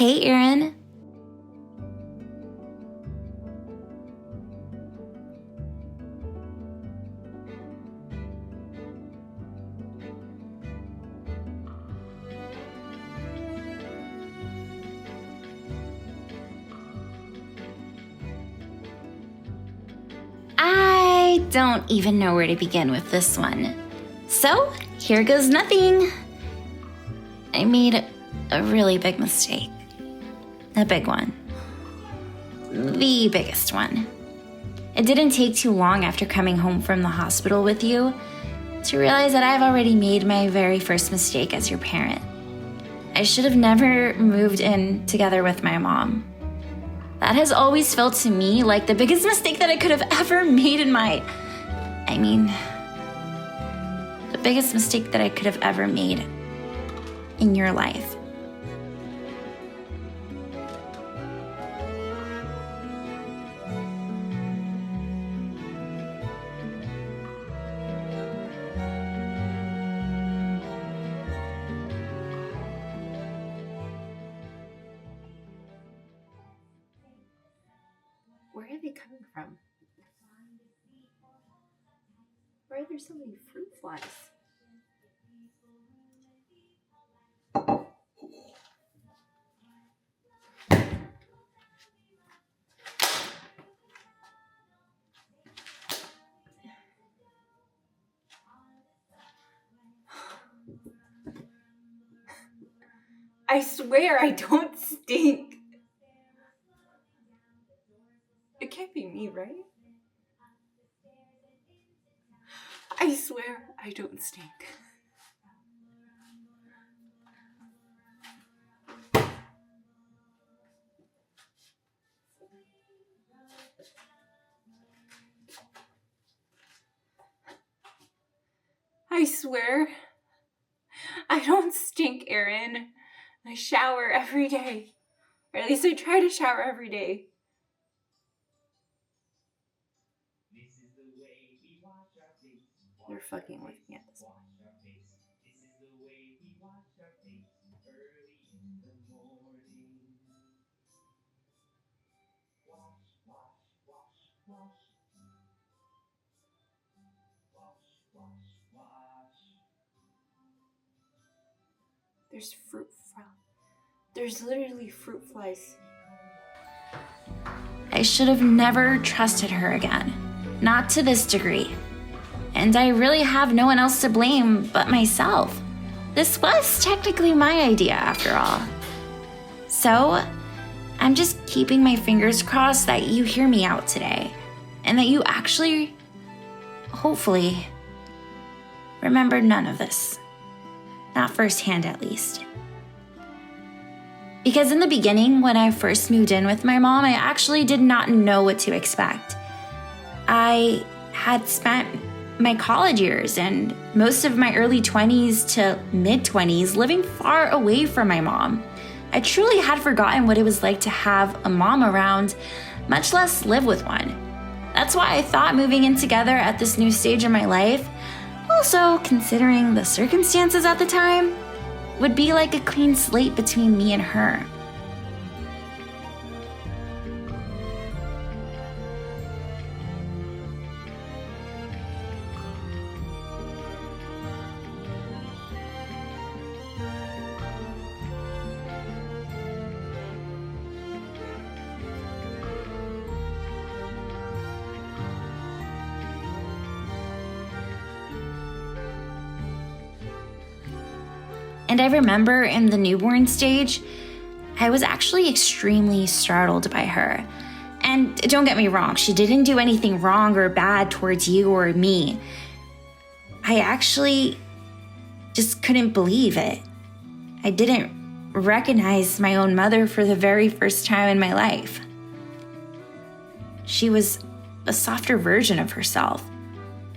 Hey, Erin. I don't even know where to begin with this one. So, here goes nothing. I made a really big mistake. A big one. The biggest one. It didn't take too long after coming home from the hospital with you to realize that I've already made my very first mistake as your parent. I should have never moved in together with my mom. That has always felt to me like the biggest mistake that I could have ever made the biggest mistake that I could have ever made in your life. Where are they coming from? Why are there so many fruit flies? I swear I don't stink. It can't be me, right? I swear I don't stink. I swear I don't stink, Erin. I shower every day. Or at least I try to shower every day. They're fucking with me at this point. There's fruit flies. There's literally fruit flies. I should have never trusted her again. Not to this degree. And I really have no one else to blame but myself. This was technically my idea after all. So, I'm just keeping my fingers crossed that you hear me out today. And that you actually, hopefully, remember none of this. Not firsthand, at least. Because in the beginning, when I first moved in with my mom, I actually did not know what to expect. I had spent my college years and most of my early 20s to mid-20s living far away from my mom. I truly had forgotten what it was like to have a mom around, much less live with one. That's why I thought moving in together at this new stage in my life, also considering the circumstances at the time, would be like a clean slate between me and her. And I remember in the newborn stage, I was actually extremely startled by her. And don't get me wrong, she didn't do anything wrong or bad towards you or me. I actually just couldn't believe it. I didn't recognize my own mother for the very first time in my life. She was a softer version of herself,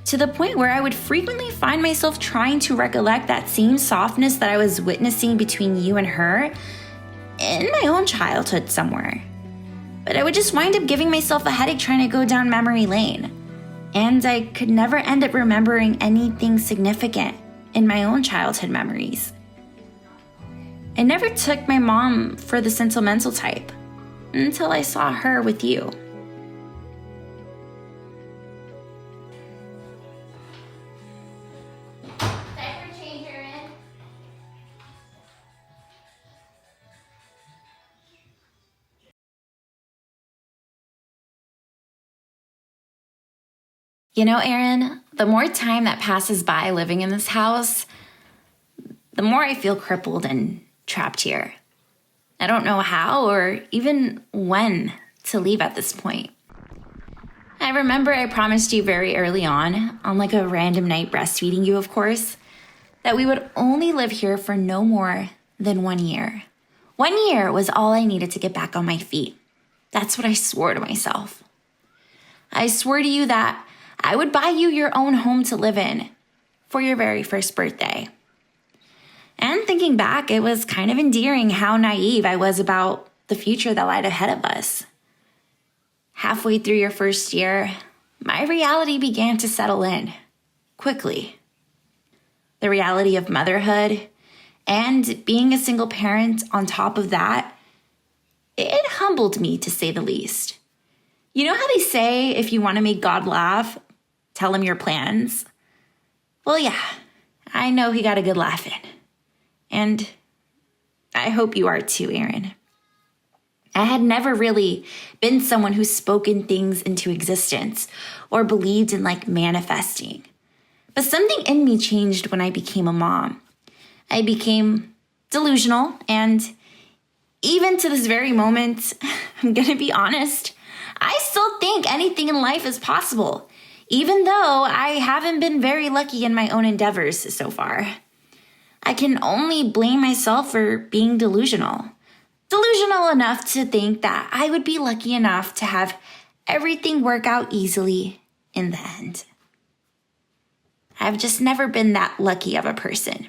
to the point where I would frequently find myself trying to recollect that same softness that I was witnessing between you and her in my own childhood somewhere. But I would just wind up giving myself a headache trying to go down memory lane. And I could never end up remembering anything significant in my own childhood memories. I never took my mom for the sentimental type until I saw her with you. Diaper change, Erin. You know, Erin, the more time that passes by living in this house, the more I feel crippled and trapped here. I don't know how or even when to leave at this point. I remember I promised you very early on like a random night breastfeeding you, of course, that we would only live here for no more than 1 year. 1 year was all I needed to get back on my feet. That's what I swore to myself. I swore to you that I would buy you your own home to live in for your very first birthday. And thinking back, it was kind of endearing how naive I was about the future that lied ahead of us. Halfway through your first year, my reality began to settle in quickly. The reality of motherhood and being a single parent on top of that, it humbled me to say the least. You know how they say if you want to make God laugh, tell him your plans? Well, yeah, I know he got a good laugh in. And I hope you are too, Erin. I had never really been someone who's spoken things into existence or believed in manifesting. But something in me changed when I became a mom. I became delusional, and even to this very moment, I'm gonna be honest, I still think anything in life is possible, even though I haven't been very lucky in my own endeavors so far. I can only blame myself for being delusional. Delusional enough to think that I would be lucky enough to have everything work out easily in the end. I've just never been that lucky of a person.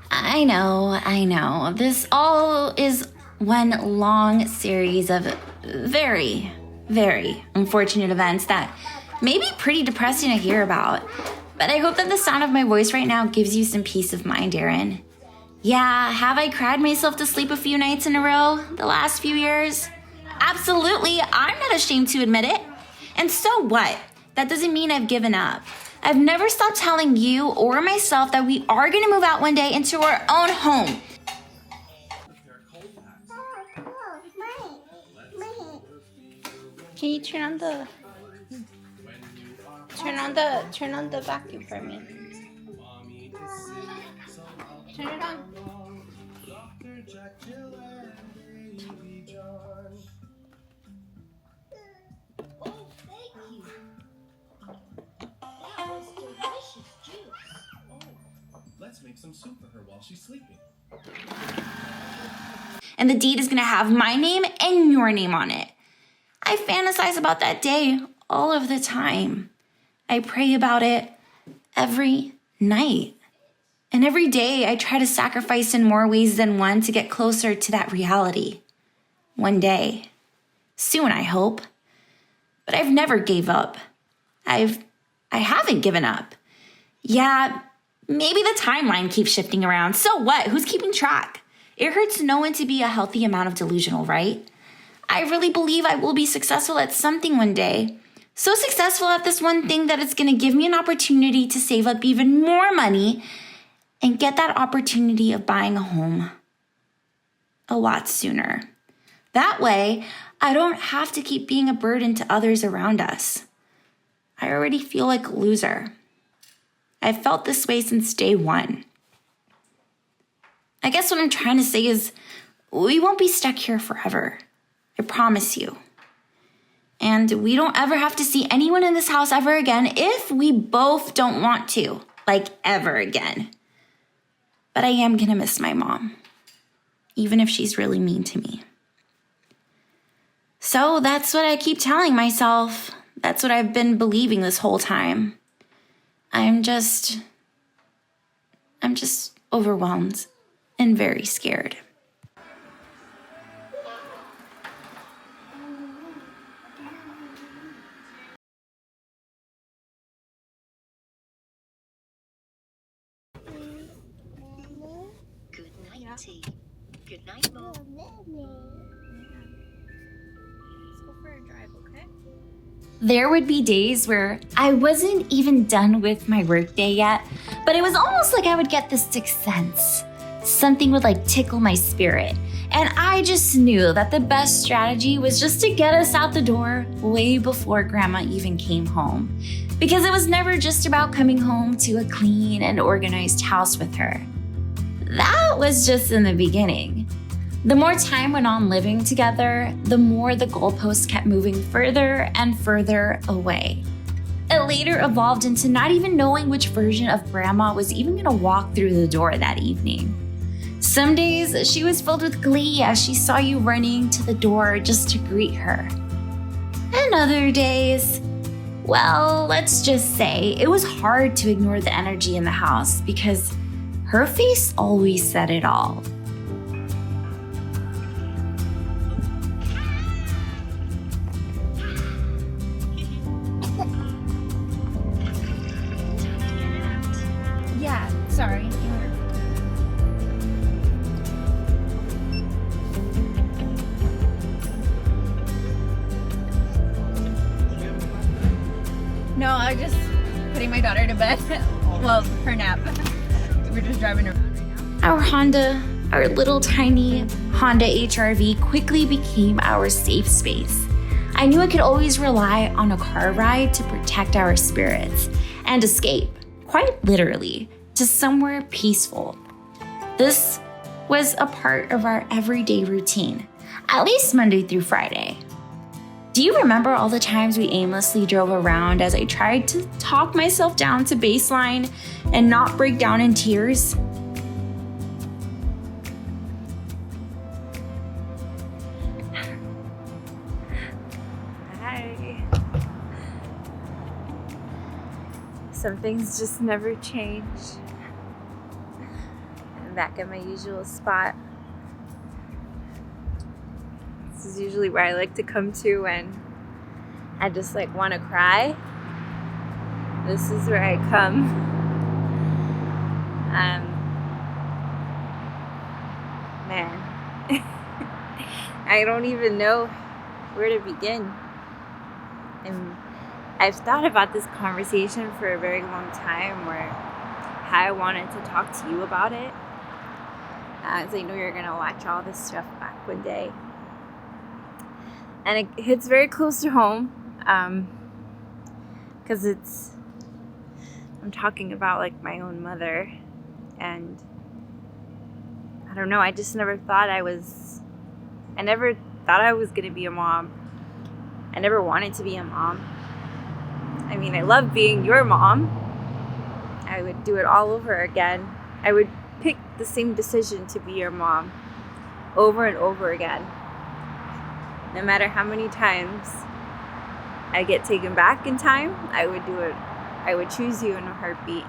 I know. This all is one long series of very, very unfortunate events that may be pretty depressing to hear about. But I hope that the sound of my voice right now gives you some peace of mind, Erin. Yeah, have I cried myself to sleep a few nights in a row the last few years? Absolutely, I'm not ashamed to admit it. And so what? That doesn't mean I've given up. I've never stopped telling you or myself that we are going to move out one day into our own home. Can you turn on the vacuum for me? Turn it on. Oh, thank you. That was delicious juice. Oh, let's make some soup for her while she's sleeping. And the deed is going to have my name and your name on it. I fantasize about that day all of the time. I pray about it every night. And every day I try to sacrifice in more ways than one to get closer to that reality. One day. Soon, I hope. But I've never gave up. I haven't given up. Yeah, maybe the timeline keeps shifting around. So what? Who's keeping track? It hurts no one to be a healthy amount of delusional, right? I really believe I will be successful at something one day. So successful at this one thing that it's going to give me an opportunity to save up even more money and get that opportunity of buying a home a lot sooner. That way, I don't have to keep being a burden to others around us. I already feel like a loser. I've felt this way since day one. I guess what I'm trying to say is we won't be stuck here forever. I promise you. And we don't ever have to see anyone in this house ever again if we both don't want to, ever again. But I am gonna miss my mom, even if she's really mean to me. So that's what I keep telling myself. That's what I've been believing this whole time. I'm just overwhelmed and very scared. Good night, T. Good night, Mom. Let's go for a drive, okay? There would be days where I wasn't even done with my workday yet, but it was almost like I would get this sixth sense. Something would like tickle my spirit, and I just knew that the best strategy was just to get us out the door way before Grandma even came home, because it was never just about coming home to a clean and organized house with her. That was just in the beginning. The more time went on living together, the more the goalposts kept moving further and further away. It later evolved into not even knowing which version of Grandma was even going to walk through the door that evening. Some days, she was filled with glee as she saw you running to the door just to greet her. And other days, well, let's just say it was hard to ignore the energy in the house because her face always said it all. Yeah, sorry. No, I was just putting my daughter to bed. Well, her nap. We're just driving around right now. Our Honda, our little tiny Honda HRV, quickly became our safe space. I knew I could always rely on a car ride to protect our spirits and escape, quite literally, to somewhere peaceful. This was a part of our everyday routine, at least Monday through Friday. Do you remember all the times we aimlessly drove around as I tried to talk myself down to baseline and not break down in tears? Hi. Some things just never change. I'm back at my usual spot. This is usually where I like to come to when I just like want to cry. This is where I come. Man, I don't even know where to begin. And I've thought about this conversation for a very long time, where how I wanted to talk to you about it, as I know you're gonna watch all this stuff back one day. And it hits very close to home, because I'm talking about like my own mother, and I don't know, I never thought I was gonna be a mom. I never wanted to be a mom. I mean, I love being your mom. I would do it all over again. I would pick the same decision to be your mom over and over again. No matter how many times I get taken back in time, I would do it. I would choose you in a heartbeat.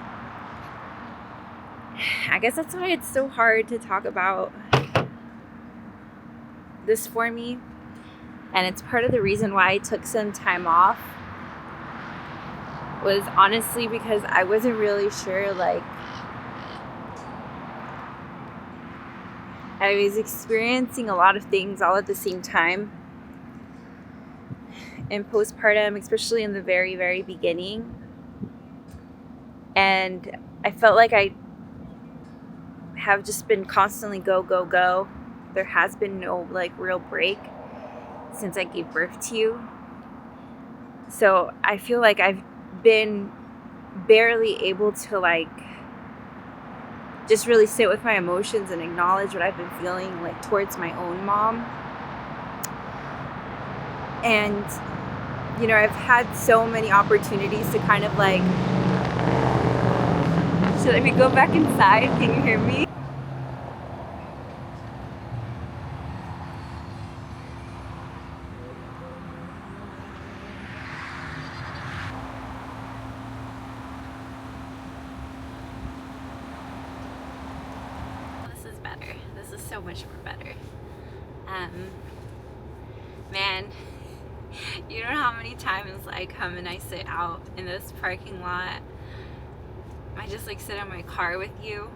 I guess that's why it's so hard to talk about this for me. And it's part of the reason why I took some time off, was honestly because I wasn't really sure, like, I was experiencing a lot of things all at the same time in postpartum, especially in the very, very beginning. And I felt like I have just been constantly go, go, go. There has been no like real break since I gave birth to you. So I feel like I've been barely able to like just really sit with my emotions and acknowledge what I've been feeling like towards my own mom. And you know, I've had so many opportunities to kind of like, should we go back inside? Can you hear me? This is better. so much more better. Man, you don't know how many times I come and I sit out in this parking lot. I just like sit in my car with you.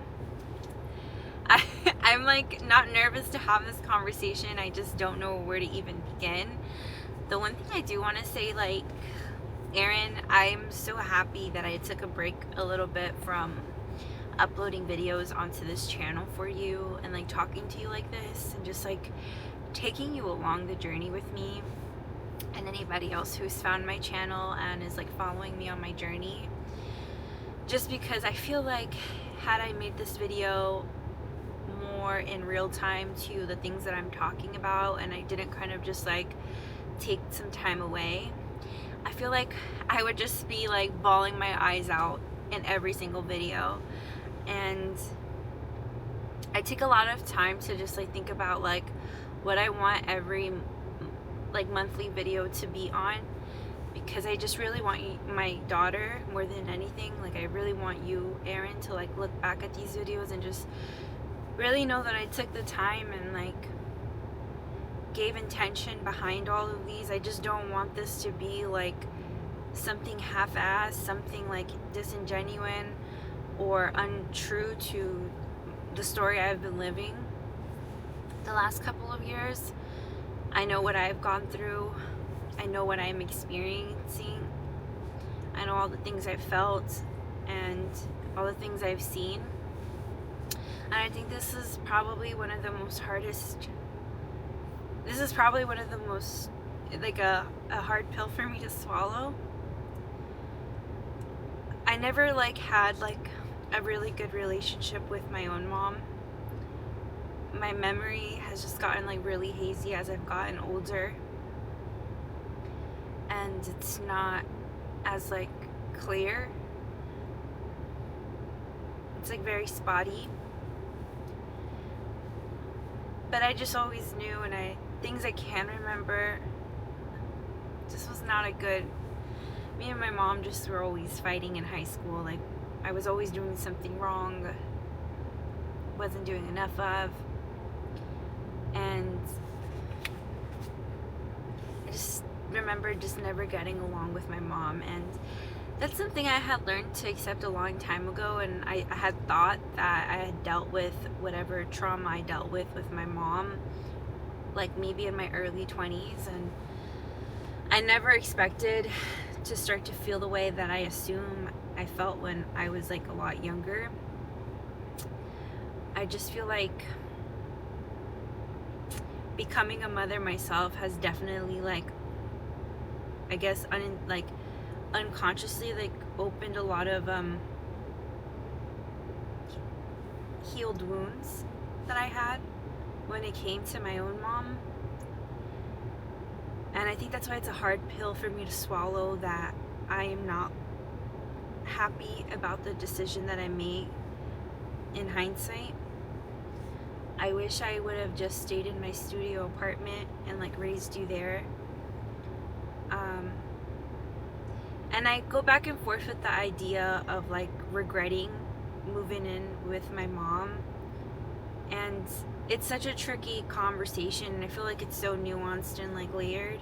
I'm like not nervous to have this conversation. I just don't know where to even begin. The one thing I do want to say, like, Erin, I'm so happy that I took a break a little bit from uploading videos onto this channel for you and like talking to you like this and just like taking you along the journey with me, and anybody else who's found my channel and is like following me on my journey. Just because I feel like had I made this video more in real time to the things that I'm talking about, and I didn't kind of just like take some time away, I feel like I would just be like bawling my eyes out in every single video. And I take a lot of time to just like think about like what I want every like monthly video to be on, because I just really want my daughter more than anything. Like I really want you, Erin, to like look back at these videos and just really know that I took the time and like gave intention behind all of these. I just don't want this to be like something half-assed, something like disingenuous or untrue to the story I've been living the last couple of years. I know what I've gone through. I know what I'm experiencing. I know all the things I've felt and all the things I've seen. And I think this is probably one of the most like a hard pill for me to swallow. I never like had like a really good relationship with my own mom. My memory has just gotten like really hazy as I've gotten older, and it's not as like clear. It's like very spotty. But I just always knew, and things I can remember, this was not a good, me and my mom just were always fighting in high school. Like I was always doing something wrong, wasn't doing enough of, and I just remember just never getting along with my mom. And that's something I had learned to accept a long time ago, and I had thought that I had dealt with whatever trauma I dealt with my mom, like maybe in my early 20s, and I never expected to start to feel the way that I assume I felt when I was like a lot younger. I just feel like becoming a mother myself has definitely like, I guess unconsciously like opened a lot of healed wounds that I had when it came to my own mom. And I think that's why it's a hard pill for me to swallow, that I am not happy about the decision that I made in hindsight. I wish I would have just stayed in my studio apartment and like raised you there. And I go back and forth with the idea of like regretting moving in with my mom. And it's such a tricky conversation, and I feel like it's so nuanced and like layered,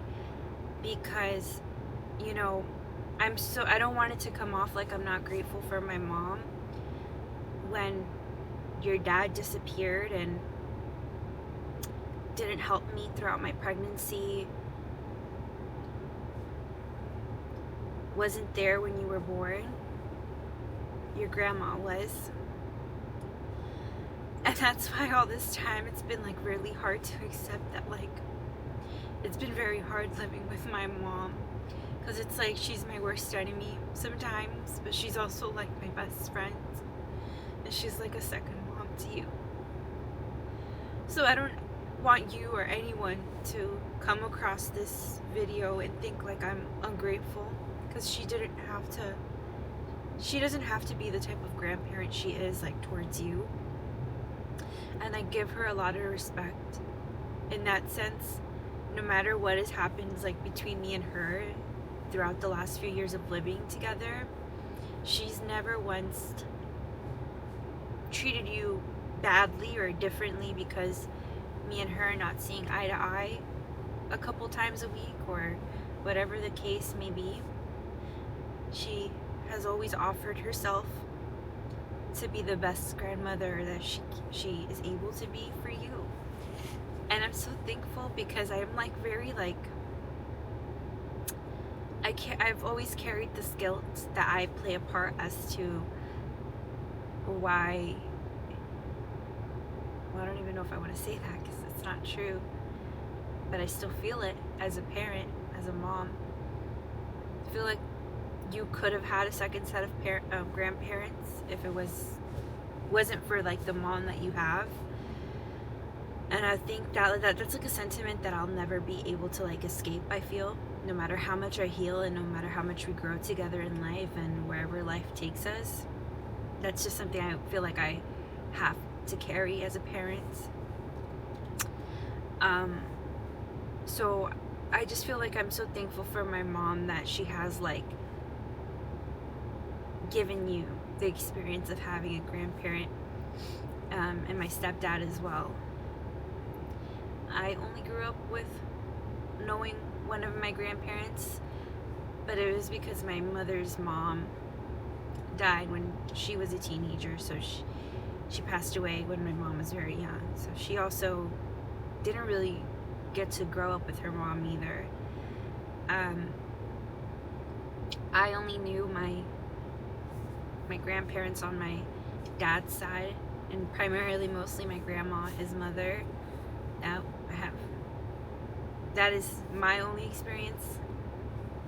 because, you know, I don't want it to come off like I'm not grateful for my mom when your dad disappeared and didn't help me throughout my pregnancy, wasn't there when you were born. Your grandma was. And that's why all this time it's been like really hard to accept that, like, it's been very hard living with my mom, because it's like she's my worst enemy sometimes, but she's also like my best friend, and she's like a second mom to you. So I don't want you or anyone to come across this video and think like I'm ungrateful, because she doesn't have to be the type of grandparent she is like towards you. And I give her a lot of respect in that sense. No matter what has happened like between me and her throughout the last few years of living together, she's never once treated you badly or differently because me and her are not seeing eye to eye a couple times a week or whatever the case may be. She has always offered herself to be the best grandmother that she is able to be for you. And I'm so thankful because I'm like very like I've always carried this guilt that I play a part as to why, well, I don't even know if I want to say that because it's not true, but I still feel it as a parent, as a mom. I feel like you could have had a second set of grandparents if it wasn't for like the mom that you have. And I think that's like a sentiment that I'll never be able to like escape. I feel no matter how much I heal and no matter how much we grow together in life and wherever life takes us, that's just something I feel like I have to carry as a parent. So I just feel like I'm so thankful for my mom that she has like given you the experience of having a grandparent, and my stepdad as well. I only grew up with knowing one of my grandparents, but it was because my mother's mom died when she was a teenager, so she passed away when my mom was very young. So she also didn't really get to grow up with her mom either. I only knew my grandparents on my dad's side, and primarily mostly my grandma, his mother. That is my only experience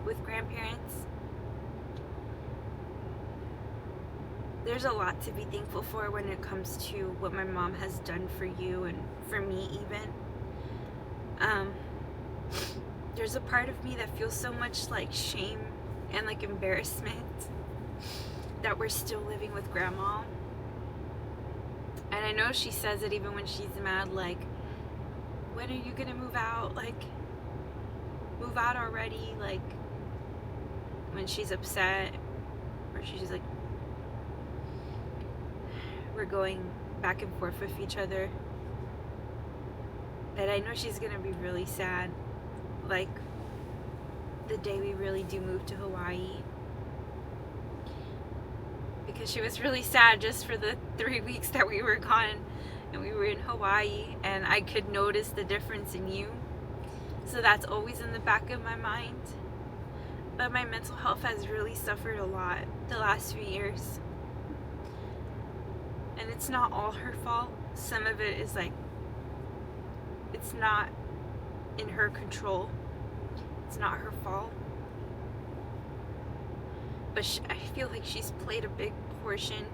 with grandparents. There's a lot to be thankful for when it comes to what my mom has done for you and for me even. There's a part of me that feels so much like shame and like embarrassment that we're still living with grandma. And I know she says it even when she's mad, like, when are you gonna move out? Like, move out already? Like, when she's upset, or she's like, we're going back and forth with each other. And I know she's gonna be really sad, like, the day we really do move to Hawaii. Because she was really sad just for the 3 weeks that we were gone and we were in Hawaii, and I could notice the difference in you. So that's always in the back of my mind. But my mental health has really suffered a lot the last few years. And it's not all her fault. Some of it is like, it's not in her control. It's not her fault. But I feel like she's played a big portion,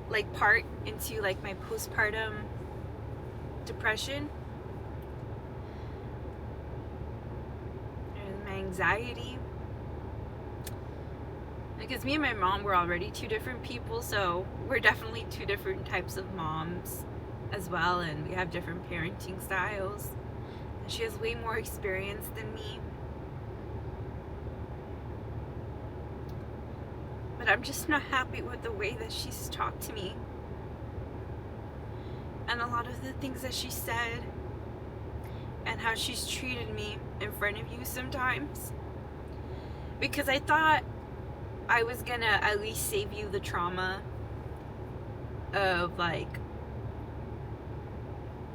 like part into like my postpartum depression and my anxiety. Because me and my mom were already two different people, so we're definitely two different types of moms as well, and we have different parenting styles. And she has way more experience than me. But I'm just not happy with the way that she's talked to me. And a lot of the things that she said. And how she's treated me in front of you sometimes. Because I thought I was gonna at least save you the trauma of like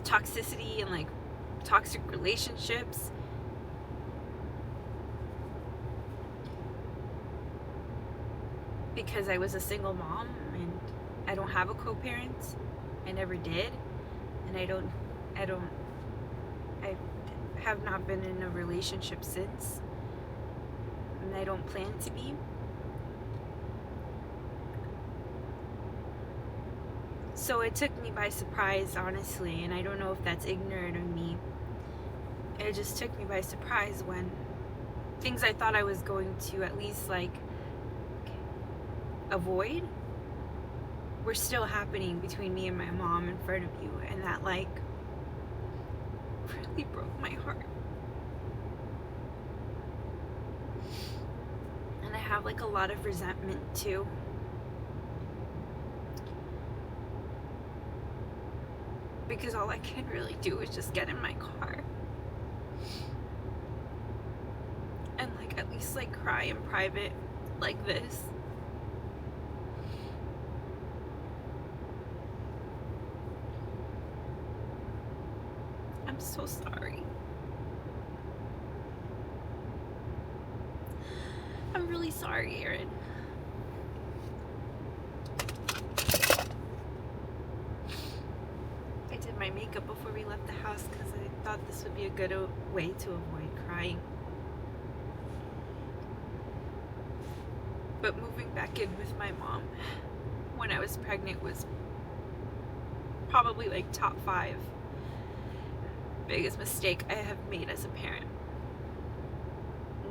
toxicity and like toxic relationships. Because I was a single mom and I don't have a co-parent. I never did. And I have not been in a relationship since. And I don't plan to be. So it took me by surprise, honestly, and I don't know if that's ignorant of me. It just took me by surprise when things I thought I was going to at least like avoid were still happening between me and my mom in front of you, and that like really broke my heart. And I have like a lot of resentment too. because all I can really do is just get in my car and like at least like cry in private like this. I'm so sorry. I'm really sorry, Erin. I did my makeup before we left the house because I thought this would be a good way to avoid crying. But moving back in with my mom when I was pregnant was probably like top 5 biggest mistake I have made as a parent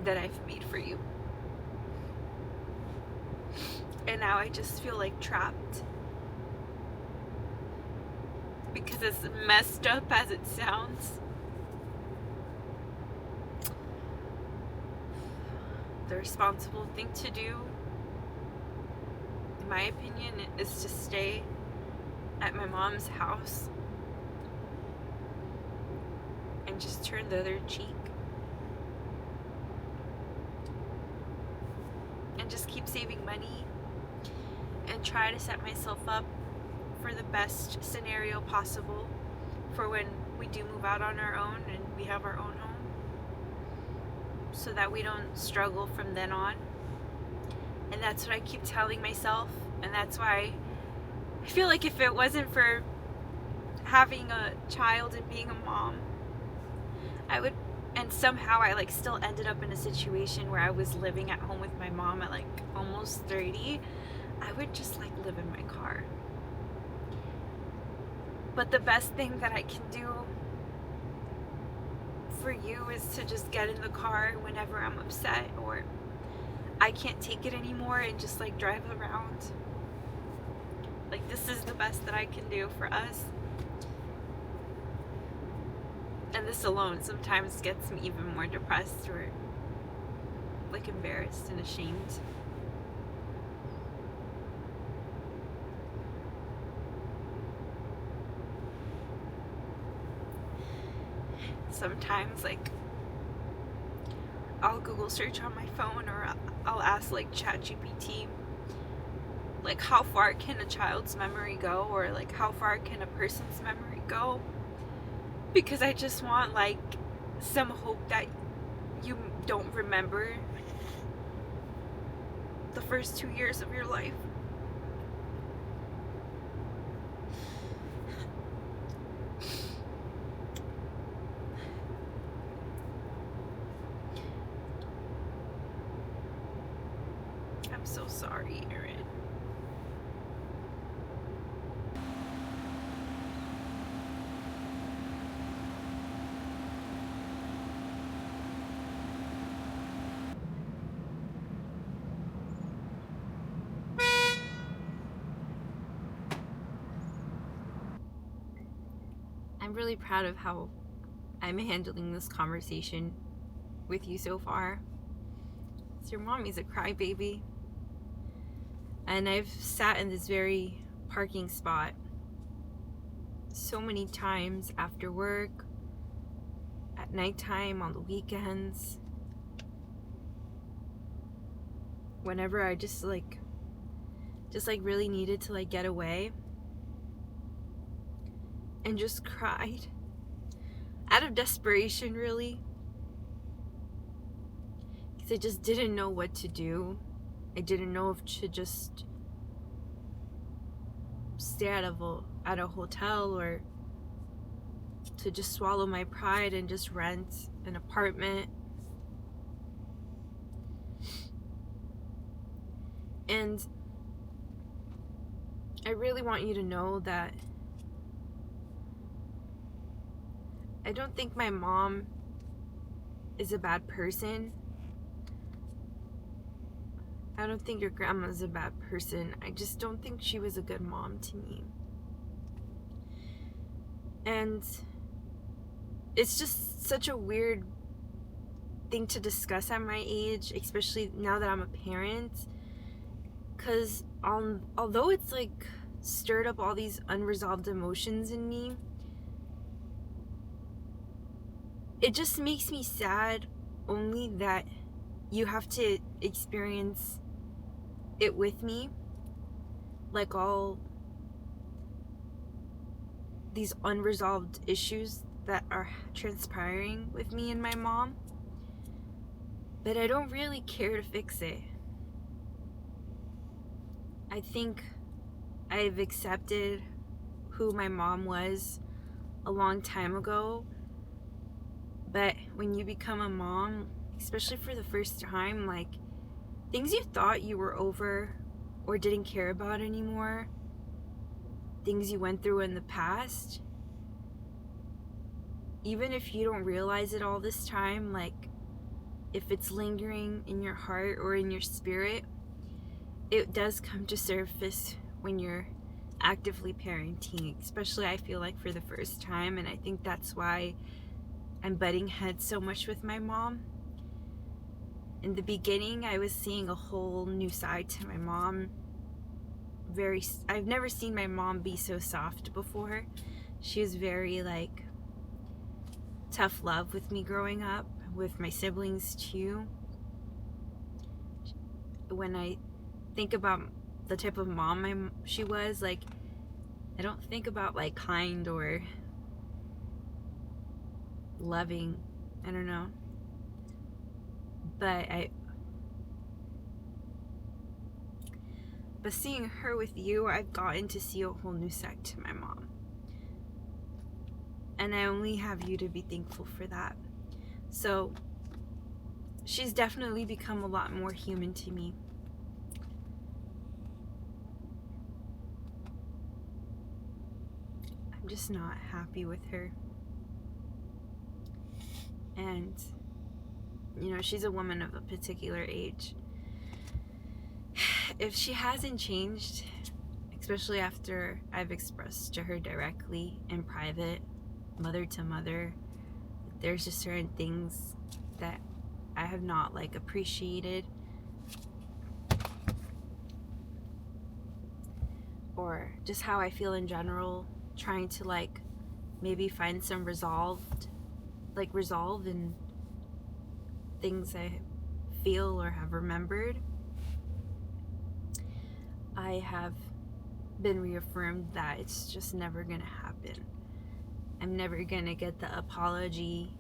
that I've made for you. And now I just feel like trapped. Because as messed up as it sounds, the responsible thing to do, in my opinion, is to stay at my mom's house and just turn the other cheek and just keep saving money and try to set myself up for the best scenario possible for when we do move out on our own and we have our own home, so that we don't struggle from then on. And that's what I keep telling myself, and that's why I feel like if it wasn't for having a child and being a mom, I would, and somehow I like still ended up in a situation where I was living at home with my mom at like almost 30, I would just like live in my car. But the best thing that I can do for you is to just get in the car whenever I'm upset or I can't take it anymore and just like drive around. Like, this is the best that I can do for us. And this alone sometimes gets me even more depressed or like embarrassed and ashamed. Sometimes like I'll Google search on my phone, or I'll ask like ChatGPT, like how far can a child's memory go, or like how far can a person's memory go, because I just want like some hope that you don't remember the first 2 years of your life. I'm so sorry, Erin. I'm really proud of how I'm handling this conversation with you so far. So your mommy's a crybaby. And I've sat in this very parking spot so many times after work, at nighttime, on the weekends, whenever I just really needed to like get away, and just cried out of desperation, really, because I just didn't know what to do. I didn't know if to just stay at a hotel, or to just swallow my pride and just rent an apartment. And I really want you to know that I don't think my mom is a bad person. I don't think your grandma's a bad person. I just don't think she was a good mom to me. And it's just such a weird thing to discuss at my age, especially now that I'm a parent. Because although it's like stirred up all these unresolved emotions in me, it just makes me sad only that you have to experience it with me, like all these unresolved issues that are transpiring with me and my mom. But I don't really care to fix it. I think I've accepted who my mom was a long time ago. But when you become a mom, especially for the first time, like, things you thought you were over or didn't care about anymore, things you went through in the past, even if you don't realize it all this time, like, if it's lingering in your heart or in your spirit, it does come to surface when you're actively parenting, especially I feel like for the first time. And I think that's why I'm butting heads so much with my mom. In the beginning, I was seeing a whole new side to my mom. I've never seen my mom be so soft before. She was very like tough love with me growing up, with my siblings too. When I think about the type of mom she was, like, I don't think about like kind or loving, I don't know, but seeing her with you, I've gotten to see a whole new side to my mom, and I only have you to be thankful for that. So she's definitely become a lot more human to me. I'm just not happy with her. And, you know, she's a woman of a particular age. If she hasn't changed, especially after I've expressed to her directly in private, mother to mother, there's just certain things that I have not like appreciated, or just how I feel in general, trying to like maybe find some resolve in things I feel or have remembered. I have been reaffirmed that it's just never gonna happen. I'm never gonna get the apology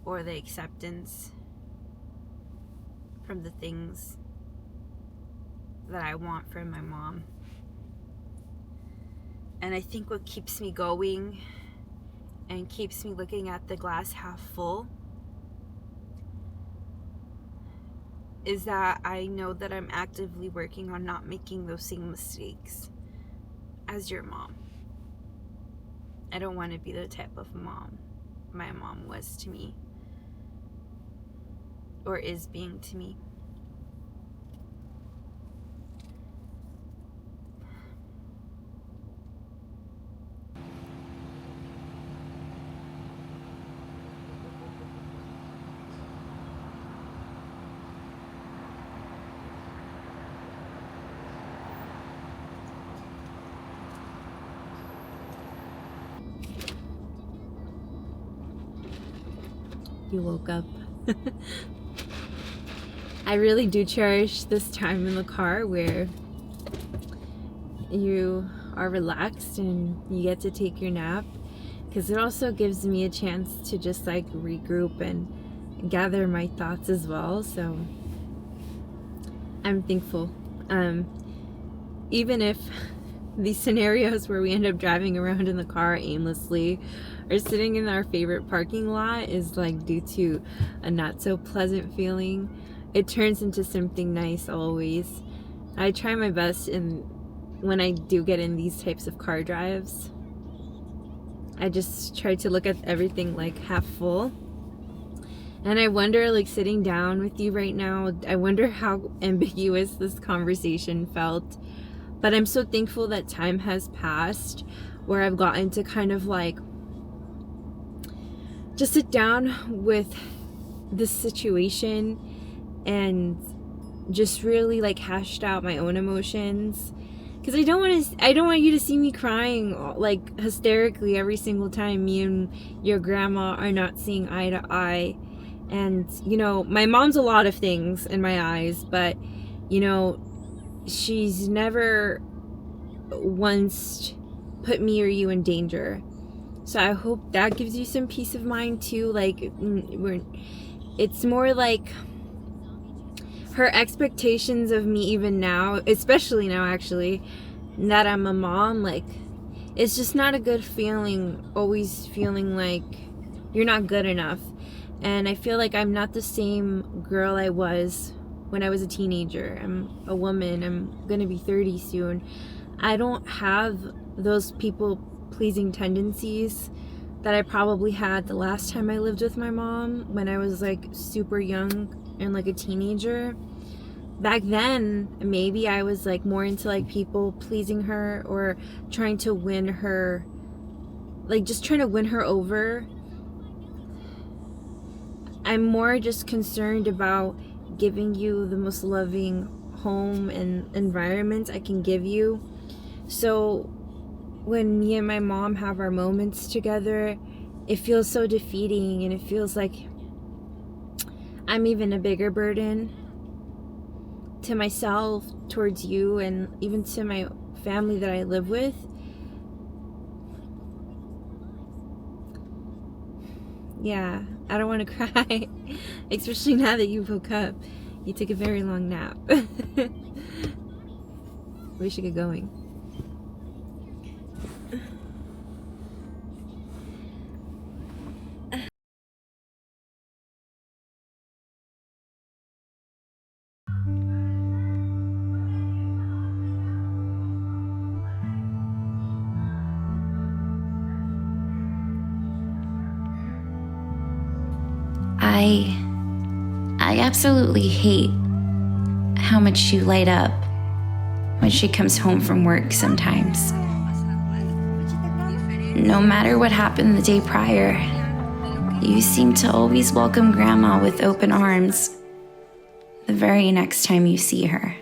or the acceptance from the things that I want from my mom. And I think what keeps me going and keeps me looking at the glass half full is that I know that I'm actively working on not making those same mistakes as your mom. I don't want to be the type of mom my mom was to me, or is being to me. You woke up. I really do cherish this time in the car where you are relaxed and you get to take your nap, because it also gives me a chance to just like regroup and gather my thoughts as well. So I'm thankful. Even if these scenarios where we end up driving around in the car aimlessly or sitting in our favorite parking lot is like due to a not so pleasant feeling, it turns into something nice always. I try my best, and when I do get in these types of car drives, I just try to look at everything like half full. And I wonder, like, sitting down with you right now, I wonder how ambiguous this conversation felt. But I'm so thankful that time has passed where I've gotten to kind of like just sit down with this situation and just really like hashed out my own emotions Because I don't want you to see me crying like hysterically every single time me and your grandma are not seeing eye to eye. And, you know, my mom's a lot of things in my eyes, but, you know, she's never once put me or you in danger. So I hope that gives you some peace of mind too. Like, it's more like her expectations of me even now, especially now actually, that I'm a mom, like, it's just not a good feeling, always feeling like you're not good enough. And I feel like I'm not the same girl I was when I was a teenager. I'm a woman. I'm gonna be 30 soon. I don't have those people pleasing tendencies that I probably had the last time I lived with my mom when I was like super young and like a teenager. Back then, maybe I was like more into like people pleasing her or trying to win her, like just trying to win her over. I'm more just concerned about giving you the most loving home and environment I can give you. So when me and my mom have our moments together, it feels so defeating, and it feels like I'm even a bigger burden to myself, towards you, and even to my family that I live with. Yeah, I don't want to cry, especially now that you woke up. You took a very long nap. We should get going. I absolutely hate how much you light up when she comes home from work sometimes. No matter what happened the day prior, you seem to always welcome Grandma with open arms the very next time you see her.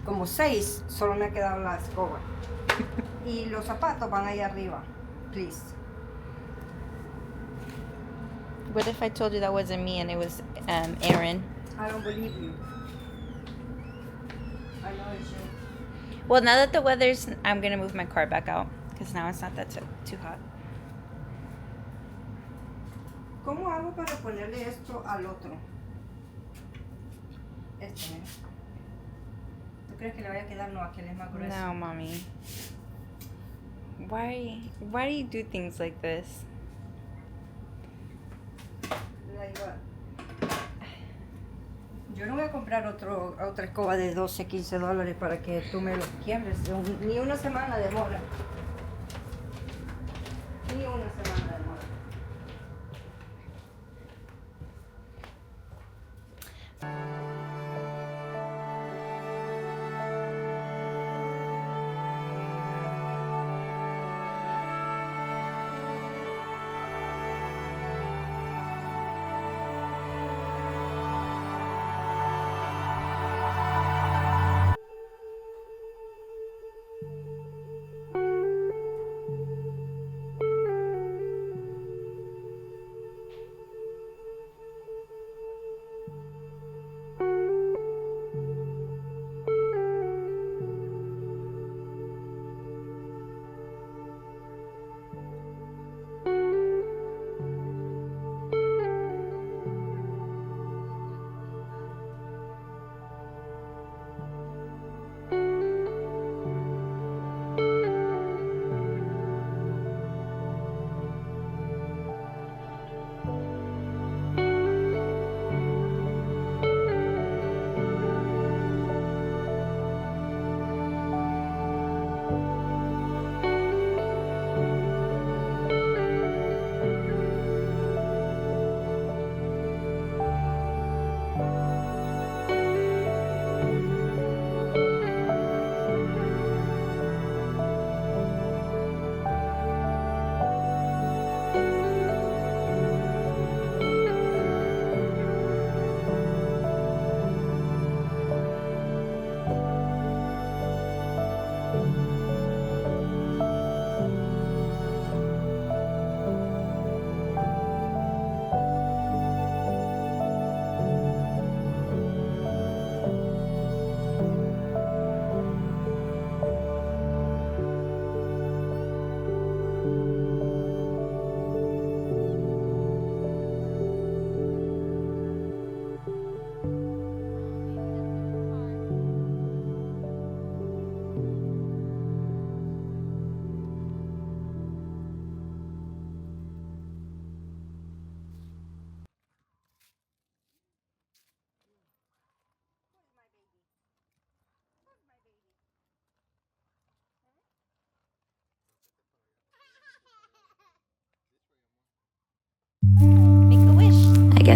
Como 6, solo me ha quedado la escoba. Y los zapatos van ahí arriba, please. What if I told you that wasn't me and it was Aaron? I don't believe you. I know it's you. Well, now that the weather's, I'm gonna move my car back out because now it's not that too hot. ¿Cómo hago para ponerle esto al otro? Este, ¿eh? ¿Tú crees que le vaya a quedar? No, aquel es más grueso. No, mommy. Why do you do things like this? Like what? Yo no voy a comprar otra escoba de 12, 15 dólares para que tú me lo quiebres. Ni una semana demora. Ni una semana demora.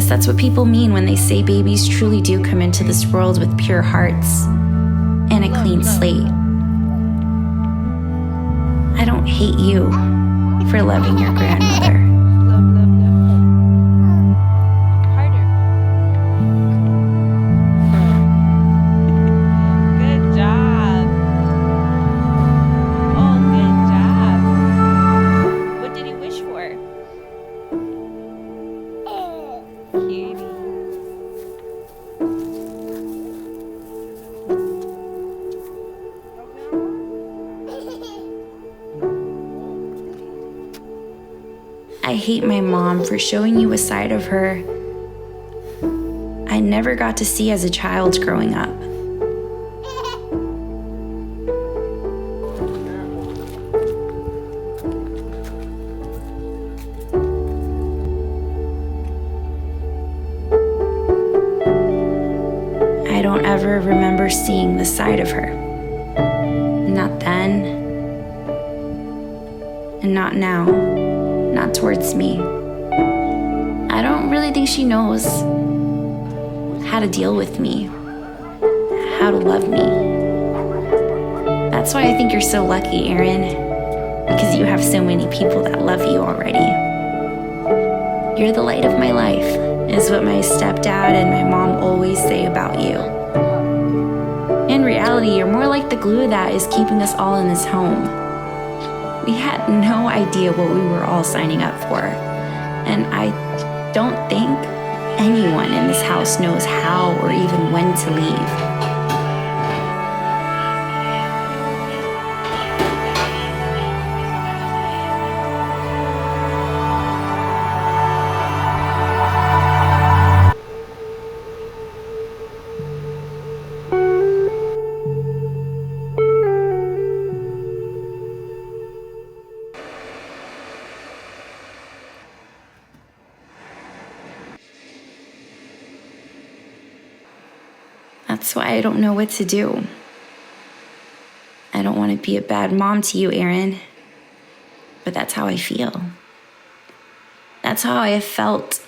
guess that's what people mean when they say babies truly do come into this world with pure hearts and a clean slate. I don't hate you for loving your grandmother. Harder. Good job. Oh, good job. What did he wish for? Cutie. I hate my mom for showing you a side of her I never got to see as a child growing up. I don't ever remember seeing the side of her. Not then, and not now, not towards me. I don't really think she knows how to deal with me, how to love me. That's why I think you're so lucky, Erin, because you have so many people that love you already. You're the light of my life, is what my stepdad and my mom always say about you. In reality, you're more like the glue that is keeping us all in this home. We had no idea what we were all signing up for, and I don't think anyone in this house knows how or even when to leave. That's why I don't know what to do. I don't want to be a bad mom to you, Erin, but that's how I feel. That's how I have felt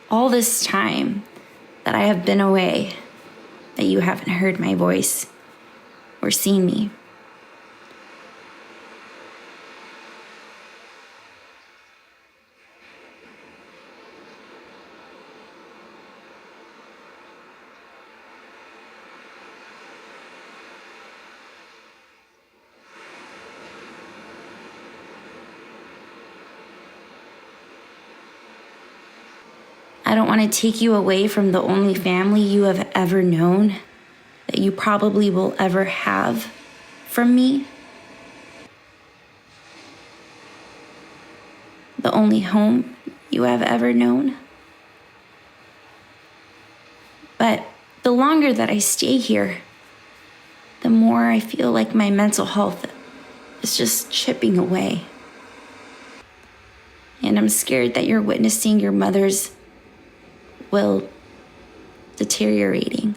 all this time that I have been away, that you haven't heard my voice or seen me. I don't want to take you away from the only family you have ever known, that you probably will ever have from me. The only home you have ever known. But the longer that I stay here, the more I feel like my mental health is just chipping away. And I'm scared that you're witnessing your mother's will deteriorating.